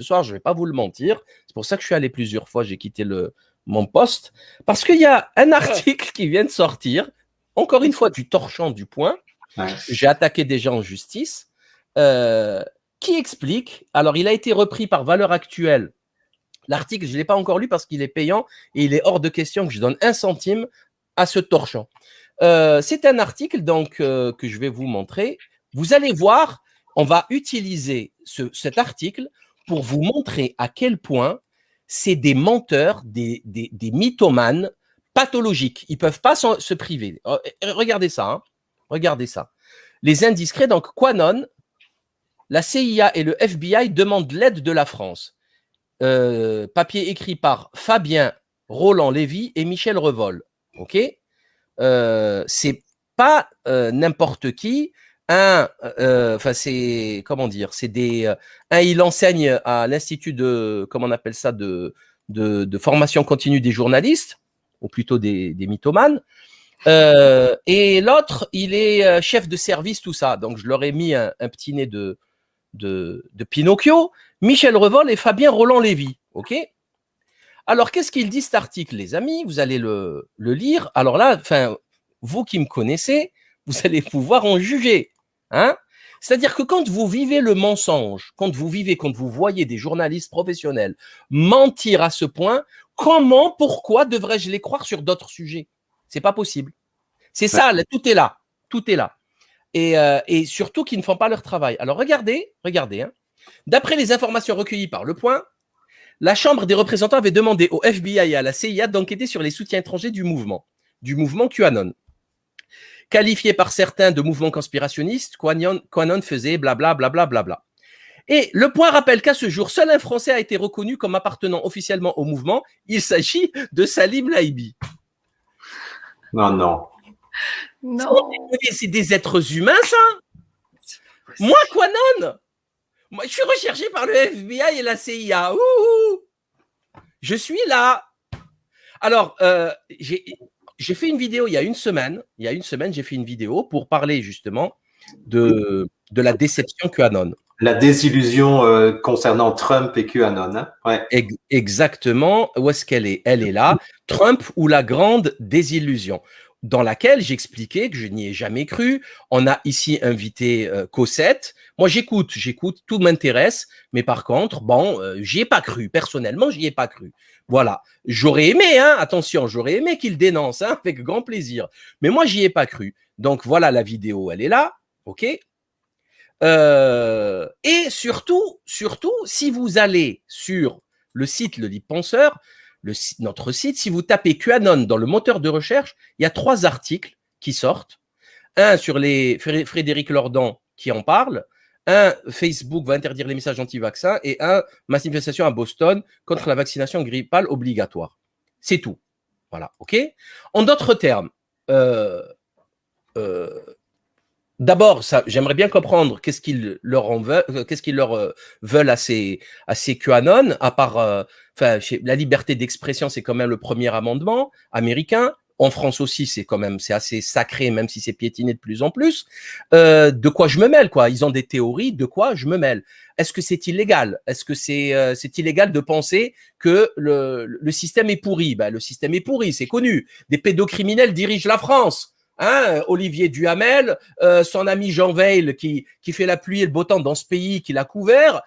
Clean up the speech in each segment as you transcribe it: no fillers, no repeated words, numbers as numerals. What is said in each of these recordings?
ce soir, je ne vais pas vous le mentir. C'est pour ça que je suis allé plusieurs fois, j'ai quitté mon poste. Parce qu'il y a un article qui vient de sortir, encore une fois, du torchon du Point. Ouais. J'ai attaqué des gens en justice, qui explique, alors il a été repris par Valeurs Actuelles. L'article, je ne l'ai pas encore lu parce qu'il est payant et il est hors de question que je donne 1 centime à ce torchon. C'est un article donc, que je vais vous montrer. Vous allez voir, on va utiliser cet article pour vous montrer à quel point c'est des menteurs, des mythomanes pathologiques. Ils ne peuvent pas se priver. Regardez ça. Hein. Regardez ça. Les indiscrets, donc Quanon, la CIA et le FBI demandent l'aide de la France. Papier écrit par Fabien Roland-Lévy et Michel Revol. OK, c'est pas n'importe qui. Enfin, c'est, comment dire, c'est des... il enseigne à l'Institut de, comment on appelle ça, de formation continue des journalistes, ou plutôt des mythomanes. Et l'autre, il est chef de service, tout ça. Donc, je leur ai mis un petit nez de Pinocchio, Michel Revol et Fabien Roland-Lévy. OK ? Alors, qu'est-ce qu'il dit cet article, les amis? Vous allez le lire. Alors là, enfin, vous qui me connaissez, vous allez pouvoir en juger. Hein? C'est-à-dire que quand vous vivez le mensonge, quand vous voyez des journalistes professionnels mentir à ce point, comment, pourquoi devrais-je les croire sur d'autres sujets? C'est pas possible. C'est ça, tout est là. Tout est là. Et surtout qu'ils ne font pas leur travail. Alors, regardez. Hein. D'après les informations recueillies par Le Point, la Chambre des représentants avait demandé au FBI et à la CIA d'enquêter sur les soutiens étrangers du mouvement QAnon. Qualifié par certains de mouvement conspirationniste, QAnon faisait blablabla. Et Le Point rappelle qu'à ce jour, seul un Français a été reconnu comme appartenant officiellement au mouvement. Il s'agit de Salim Laïbi. Non. C'est des êtres humains, ça. Moi, QAnon, moi, je suis recherché par le FBI et la CIA. Ouh, je suis là. Alors, j'ai fait une vidéo il y a une semaine. J'ai fait une vidéo pour parler justement de la déception QAnon. La désillusion concernant Trump et QAnon. Hein? Ouais. Exactement. Où est-ce qu'elle est? Elle est là. Trump ou la grande désillusion, dans laquelle j'expliquais que je n'y ai jamais cru. On a ici invité Cosette. Moi, j'écoute, tout m'intéresse, mais par contre, j'y ai pas cru. Personnellement, j'y ai pas cru. Voilà. J'aurais aimé, hein, attention, j'aurais aimé qu'il dénonce, hein, avec grand plaisir. Mais moi, j'y ai pas cru. Donc, voilà la vidéo, elle est là. OK ? Et surtout, si vous allez sur le site Le Libre Penseur, notre site, si vous tapez QAnon dans le moteur de recherche, il y a 3 articles qui sortent. Un sur les Frédéric Lordon qui en parle, un Facebook va interdire les messages anti-vaccins et un manifestation à Boston contre la vaccination grippale obligatoire. C'est tout. Voilà, OK ? En d'autres termes, d'abord, j'aimerais bien comprendre qu'est-ce qu'ils leur veulent à ces QAnon, à part, la liberté d'expression, c'est quand même le premier amendement américain. En France aussi, c'est assez sacré, même si c'est piétiné de plus en plus. De quoi je me mêle, quoi? Ils ont des théories, de quoi je me mêle? Est-ce que c'est illégal? Est-ce que c'est illégal de penser que le système est pourri? Le système est pourri, c'est connu. Des pédocriminels dirigent la France. Hein, Olivier Duhamel, son ami Jean Veil qui fait la pluie et le beau temps dans ce pays qu'il a couvert,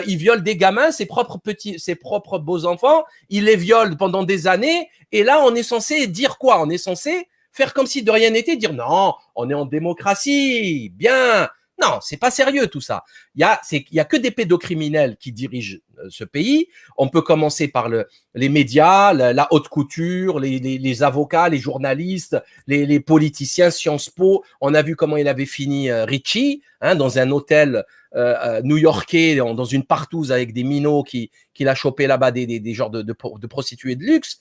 il viole des gamins, ses propres beaux enfants, il les viole pendant des années, et là on est censé dire quoi? On est censé faire comme si de rien n'était, dire non, on est en démocratie, bien. Non, c'est pas sérieux tout ça. Il y a que des pédocriminels qui dirigent ce pays. On peut commencer par les médias, la haute couture, les avocats, les journalistes, les politiciens, Sciences Po. On a vu comment il avait fini Richie, hein, dans un hôtel new-yorkais, dans une partouze avec des minots qu'il a chopé là-bas, des genres de prostituées de luxe.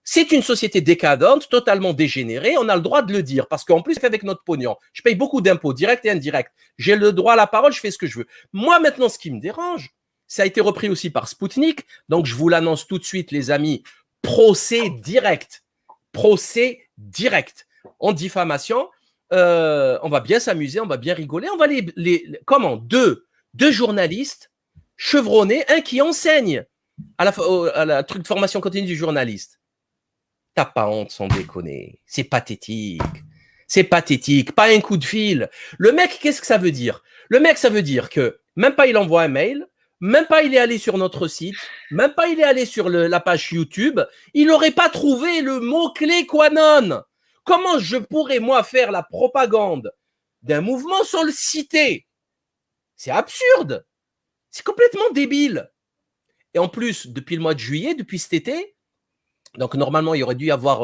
C'est une société décadente, totalement dégénérée, on a le droit de le dire, parce qu'en plus, c'est avec notre pognon. Je paye beaucoup d'impôts, directs et indirects. J'ai le droit à la parole, je fais ce que je veux. Moi, maintenant, ce qui me dérange, ça a été repris aussi par Spoutnik, donc je vous l'annonce tout de suite, les amis, procès direct. En diffamation, on va bien s'amuser, on va bien rigoler, on va deux journalistes chevronné, un qui enseigne à la truc de formation continue du journaliste. T'as pas honte, sans déconner. C'est pathétique. C'est pathétique. Pas un coup de fil. Le mec, qu'est-ce que ça veut dire? Le mec, ça veut dire que même pas il envoie un mail, même pas il est allé sur notre site, même pas il est allé sur la page YouTube, il n'aurait pas trouvé le mot-clé Quanon. Comment je pourrais, moi, faire la propagande d'un mouvement sans le citer? C'est absurde. C'est complètement débile. Et en plus, depuis le mois de juillet, depuis cet été, donc normalement, il aurait dû y avoir,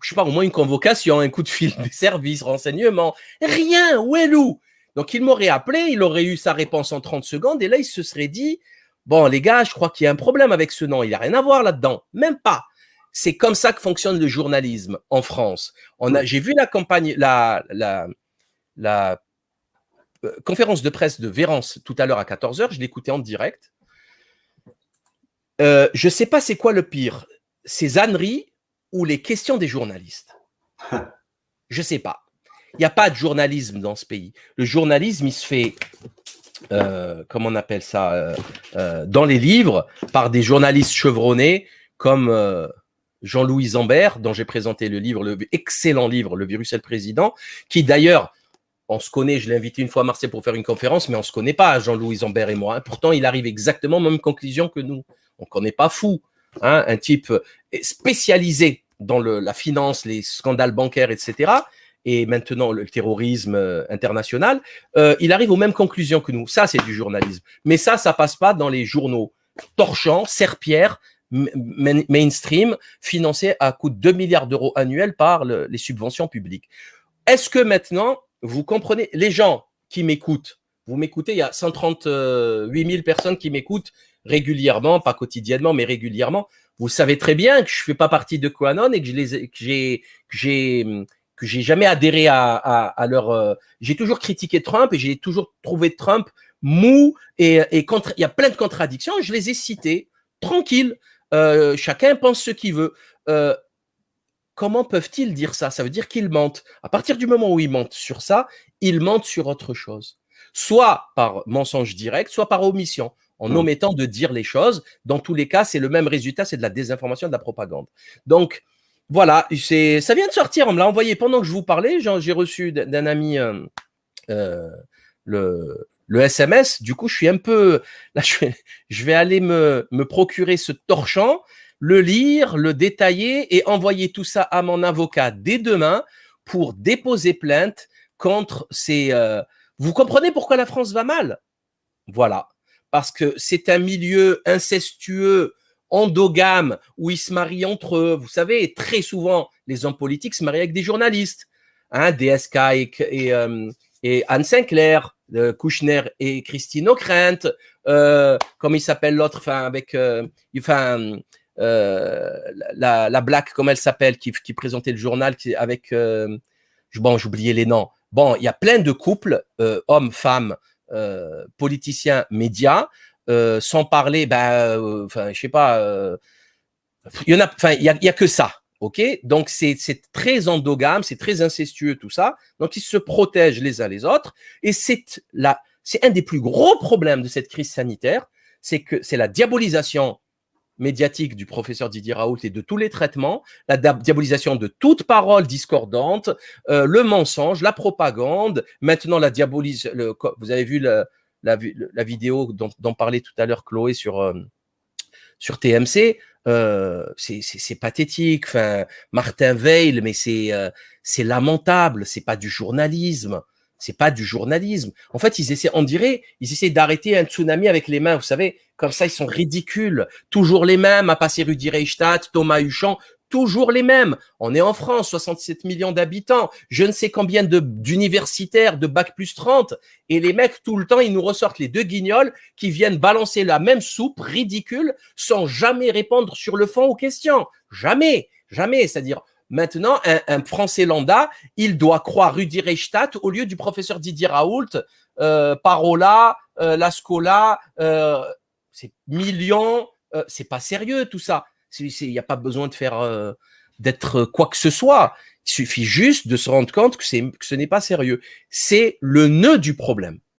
je sais pas, au moins une convocation, un coup de fil des services, renseignements. Rien, où est Lou? Donc il m'aurait appelé, il aurait eu sa réponse en 30 secondes, et là, il se serait dit, bon, les gars, je crois qu'il y a un problème avec ce nom, il n'y a rien à voir là-dedans. Même pas. C'est comme ça que fonctionne le journalisme en France. J'ai vu la campagne, la conférence de presse de Vérance tout à l'heure à 14h, je l'écoutais en direct. Je ne sais pas c'est quoi le pire, ces âneries ou les questions des journalistes. Je ne sais pas. Il n'y a pas de journalisme dans ce pays. Le journalisme, il se fait, comment on appelle ça, dans les livres, par des journalistes chevronnés comme Jean-Louis Zambert, dont j'ai présenté le livre, le excellent livre, Le virus et le président, qui d'ailleurs, on se connaît, je l'ai invité une fois à Marseille pour faire une conférence, mais on ne se connaît pas, Jean-Louis Zambert et moi. Pourtant, il arrive exactement aux mêmes conclusions que nous. Donc, on n'est pas fou. Hein, un type spécialisé dans la finance, les scandales bancaires, etc., et maintenant le terrorisme international, il arrive aux mêmes conclusions que nous. Ça, c'est du journalisme. Mais ça passe pas dans les journaux torchants, serpillères, mainstream, financés à coût de 2 milliards d'euros annuels par les subventions publiques. Est-ce que maintenant, vous comprenez, les gens qui m'écoutent, vous m'écoutez, il y a 138 000 personnes qui m'écoutent régulièrement, pas quotidiennement, mais régulièrement. Vous savez très bien que je fais pas partie de QAnon et que j'ai jamais adhéré à leur. J'ai toujours critiqué Trump et j'ai toujours trouvé Trump mou et contre. Il y a plein de contradictions. Je les ai citées, tranquille. Chacun pense ce qu'il veut. Comment peuvent-ils dire ça? Ça veut dire qu'ils mentent. À partir du moment où ils mentent sur ça, ils mentent sur autre chose. Soit par mensonge direct, soit par omission, en omettant de dire les choses. Dans tous les cas, c'est le même résultat, c'est de la désinformation, de la propagande. Donc, voilà, ça vient de sortir, on me l'a envoyé pendant que je vous parlais. J'ai reçu d'un ami le SMS. Du coup, je suis un peu... Là, je vais aller me procurer ce torchant, le lire, le détailler et envoyer tout ça à mon avocat dès demain pour déposer plainte contre ces... Vous comprenez pourquoi la France va mal? Voilà. Parce que c'est un milieu incestueux, endogame, où ils se marient entre eux. Vous savez, et très souvent, les hommes politiques se marient avec des journalistes. Hein, DSK et Anne Sinclair, Kouchner et Christine Ockrent, comme il s'appelle l'autre, enfin, avec... la Black, comme elle s'appelle, qui présentait le journal avec... bon, j'oubliais les noms. Bon, il y a plein de couples, hommes, femmes, politiciens, médias, sans parler, je sais pas, il y a que ça, ok? Donc c'est très endogame, c'est très incestueux tout ça. Donc ils se protègent les uns les autres, et c'est un des plus gros problèmes de cette crise sanitaire, c'est que c'est la diabolisation médiatique du professeur Didier Raoult et de tous les traitements, la diabolisation de toute parole discordante, le mensonge, la propagande, maintenant la diabolisation. Vous avez vu la vidéo dont parlait tout à l'heure Chloé sur TMC, c'est pathétique. Enfin, Martin Veil, mais c'est lamentable, c'est pas du journalisme. C'est pas du journalisme. En fait, ils essaient d'arrêter un tsunami avec les mains. Vous savez, comme ça, ils sont ridicules. Toujours les mêmes, à passer Rudi Reichstadt, Thomas Huchon, toujours les mêmes. On est en France, 67 millions d'habitants, je ne sais combien d'universitaires, de bac plus 30. Et les mecs, tout le temps, ils nous ressortent les deux guignols qui viennent balancer la même soupe ridicule sans jamais répondre sur le fond aux questions. Jamais, jamais. C'est-à-dire, maintenant, un Français lambda, il doit croire Rudi Reichstadt au lieu du professeur Didier Raoult, Parola, Lascola, c'est millions, c'est pas sérieux tout ça. Il n'y a pas besoin de faire d'être quoi que ce soit. Il suffit juste de se rendre compte que ce n'est pas sérieux. C'est le nœud du problème.